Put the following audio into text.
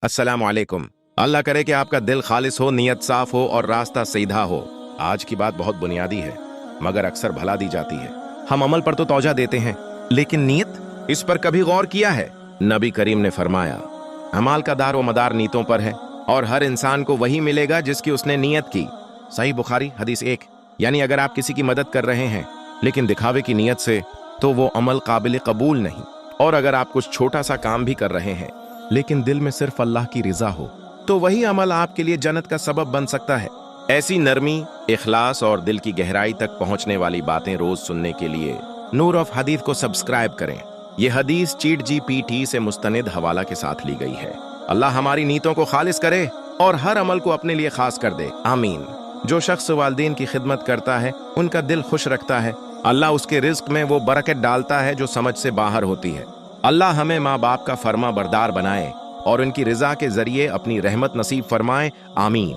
अस्सलामु अलैकुम। अल्लाह करे कि आपका दिल खालिस हो, नीयत साफ हो और रास्ता सीधा हो। आज की बात बहुत बुनियादी है मगर अक्सर भला दी जाती है। हम अमल पर तो तौजा देते हैं लेकिन नीयत, इस पर कभी गौर किया है? नबी करीम ने फरमाया, अमाल का दार व मदार नीयतों पर है और हर इंसान को वही मिलेगा जिसकी उसने नीयत की। सही बुखारी हदीस 1। यानी अगर आप किसी की मदद कर रहे हैं लेकिन दिखावे की नीयत से, तो वो अमल काबिल कबूल नहीं। और अगर आप कुछ छोटा सा काम भी कर रहे हैं लेकिन दिल में सिर्फ अल्लाह की रिजा हो, तो वही अमल आपके लिए जन्नत का सबब बन सकता है। ऐसी नरमी, इखलास और दिल की गहराई तक पहुंचने वाली बातें रोज सुनने के लिए नूर ऑफ हदीस को सब्सक्राइब करें। यह हदीस चीट GPT से मुस्तनिद हवाला के साथ ली गई है। अल्लाह हमारी नीयतों को खालिस करे और हर अमल को अपने लिए खास कर दे, आमीन। जो शख्स वालिदैन की खिदमत करता है, उनका दिल खुश रखता है, अल्लाह उसके रिज्क में वो बरकत डालता है जो समझ से बाहर होती है। अल्लाह हमें माँ बाप का फर्मा बरदार बनाए और उनकी रिजा के जरिए अपनी रहमत नसीब फरमाए, आमीन।